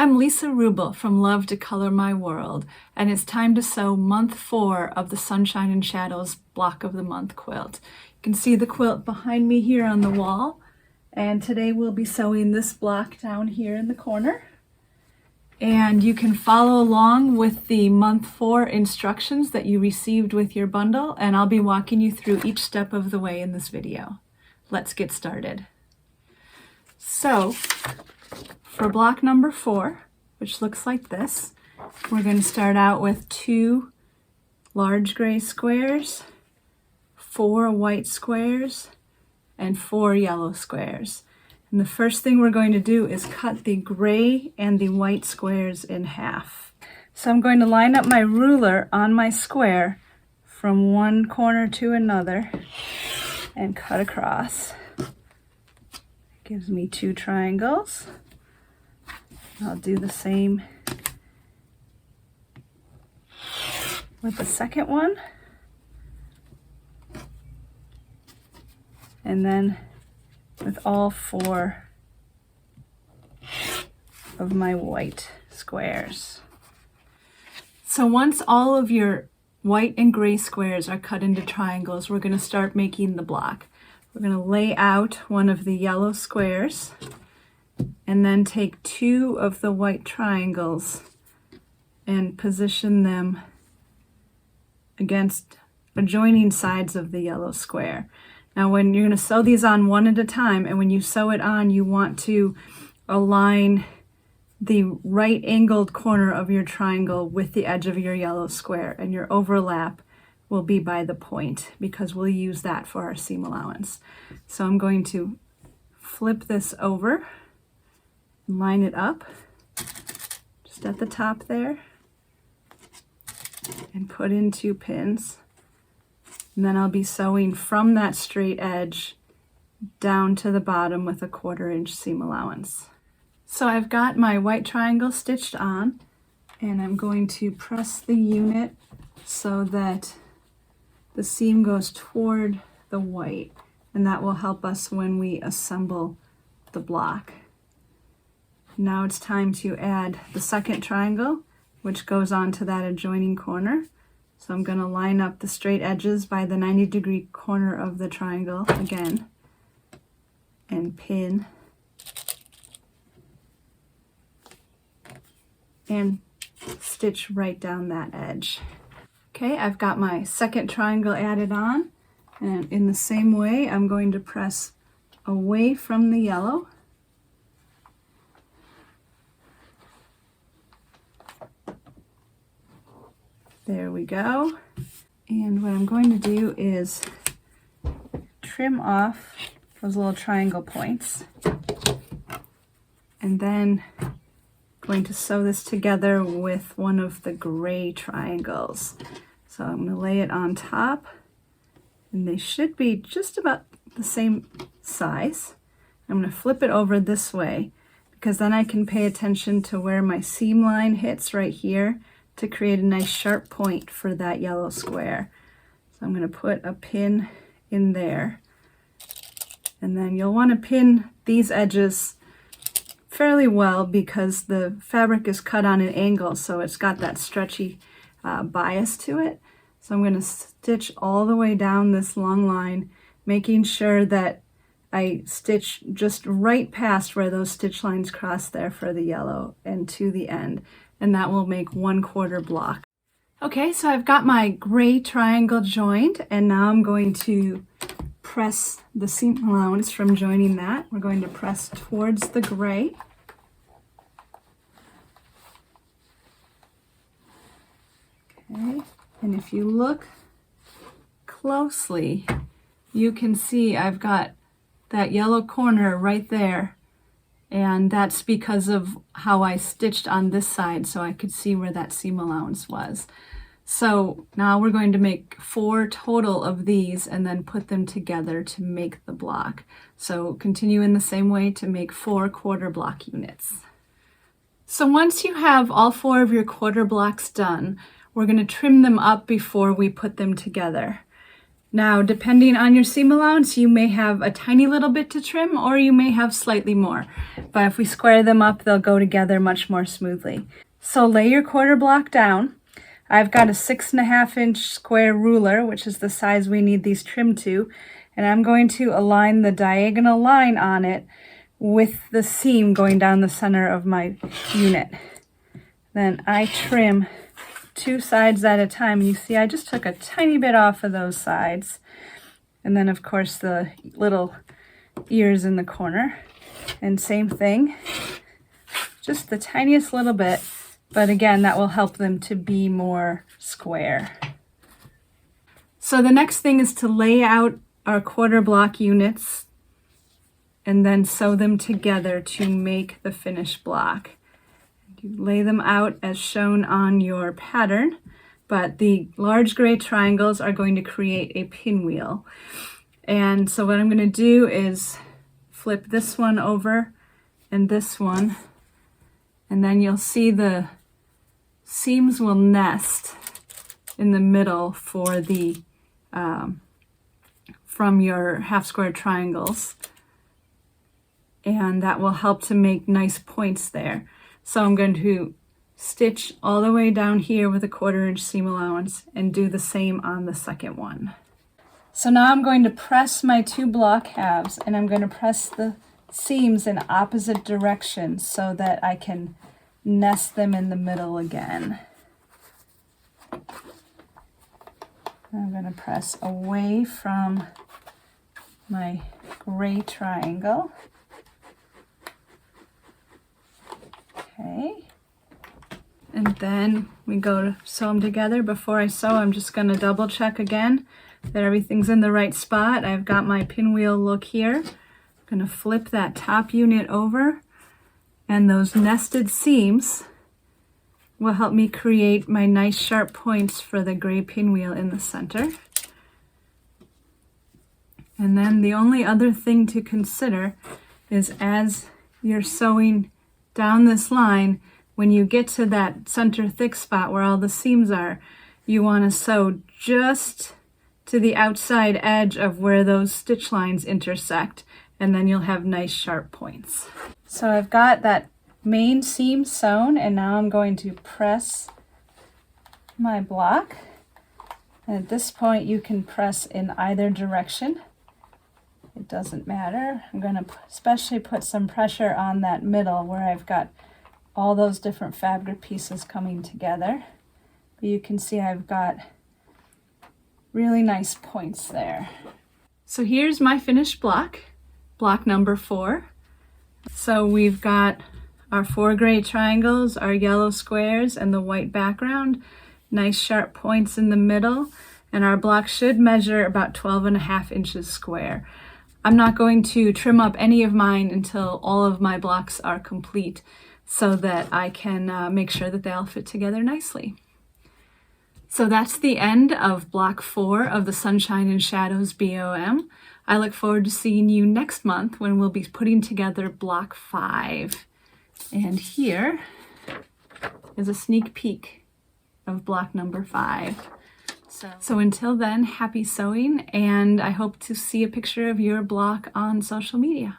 I'm Lisa Rubel from Love to Color My World, and it's time to sew month 4 of the Sunshine and Shadows Block of the Month quilt. You can see the quilt behind me here on the wall, and today we'll be sewing this block down here in the corner. And you can follow along with the month 4 instructions that you received with your bundle, and I'll be walking you through each step of the way in this video. Let's get started. So, for block number 4, which looks like this, we're going to start out with 2 large gray squares, 4 white squares, and 4 yellow squares. And the first thing we're going to do is cut the gray and the white squares in half. So I'm going to line up my ruler on my square from one corner to another and cut across. Gives me 2 triangles. I'll do the same with the second one. And then with all 4 of my white squares. So once all of your white and gray squares are cut into triangles, we're going to start making the block. We're going to lay out one of the yellow squares and then take 2 of the white triangles and position them against adjoining sides of the yellow square. Now when you're going to sew these on one at a time, and when you sew it on, you want to align the right angled corner of your triangle with the edge of your yellow square, and your overlap will be by the point because we'll use that for our seam allowance. So I'm going to flip this over, line it up just at the top there, and put in 2 pins. And then I'll be sewing from that straight edge down to the bottom with a 1/4 inch seam allowance. So I've got my white triangle stitched on, and I'm going to press the unit so that the seam goes toward the white, and that will help us when we assemble the block. Now it's time to add the second triangle, which goes on to that adjoining corner. So I'm going to line up the straight edges by the 90-degree corner of the triangle again and pin and stitch right down that edge. Okay, I've got my second triangle added on, and in the same way I'm going to press away from the yellow . There we go. And what I'm going to do is trim off those little triangle points, and then going to sew this together with one of the gray triangles. So I'm going to lay it on top, and they should be just about the same size. I'm going to flip it over this way because then I can pay attention to where my seam line hits right here to create a nice sharp point for that yellow square. So I'm going to put a pin in there, and then you'll want to pin these edges fairly well because the fabric is cut on an angle, so it's got that stretchy bias to it. So I'm going to stitch all the way down this long line, making sure that I stitch just right past where those stitch lines cross there for the yellow and to the end, and that will make 1/4 block. Okay, so I've got my gray triangle joined, and now I'm going to press the seam allowance from joining that. We're going to press towards the gray. Okay, and if you look closely, you can see I've got that yellow corner right there, and that's because of how I stitched on this side so I could see where that seam allowance was. So now we're going to make 4 total of these and then put them together to make the block. So continue in the same way to make 4 1/4 block units. So once you have all 4 of your 1/4 blocks done, we're going to trim them up before we put them together. Now, depending on your seam allowance, you may have a tiny little bit to trim or you may have slightly more. But if we square them up, they'll go together much more smoothly. So lay your quarter block down. I've got a 6.5 inch square ruler, which is the size we need these trimmed to, and I'm going to align the diagonal line on it with the seam going down the center of my unit. Then I trim 2 sides at a time. You see I just took a tiny bit off of those sides. And then of course the little ears in the corner. And same thing, just the tiniest little bit, but again that will help them to be more square. So the next thing is to lay out our quarter block units and then sew them together to make the finished block. You lay them out as shown on your pattern, but the large gray triangles are going to create a pinwheel. And so what I'm going to do is flip this one over and this one, and then you'll see the seams will nest in the middle for the from your half square triangles, and that will help to make nice points there. So I'm going to stitch all the way down here with a 1/4 inch seam allowance and do the same on the second one. So now I'm going to press my 2 block halves, and I'm going to press the seams in opposite directions so that I can nest them in the middle again. I'm going to press away from my gray triangle. Okay, and then we go to sew them together. Before I sew, I'm just going to double check again that everything's in the right spot. I've got my pinwheel look here. I'm going to flip that top unit over, and those nested seams will help me create my nice sharp points for the gray pinwheel in the center. And then the only other thing to consider is as you're sewing down this line, when you get to that center thick spot where all the seams are, you want to sew just to the outside edge of where those stitch lines intersect, and then you'll have nice sharp points. So I've got that main seam sewn, and now I'm going to press my block. And at this point you can press in either direction. It doesn't matter. I'm going to especially put some pressure on that middle where I've got all those different fabric pieces coming together. But you can see I've got really nice points there. So here's my finished block, block number 4. So we've got our 4 gray triangles, our yellow squares, and the white background, nice sharp points in the middle, and our block should measure about 12.5 inches square. I'm not going to trim up any of mine until all of my blocks are complete so that I can make sure that they all fit together nicely. So that's the end of block 4 of the Sunshine and Shadows BOM. I look forward to seeing you next month when we'll be putting together block 5. And here is a sneak peek of block number 5. So until then, happy sewing, and I hope to see a picture of your block on social media.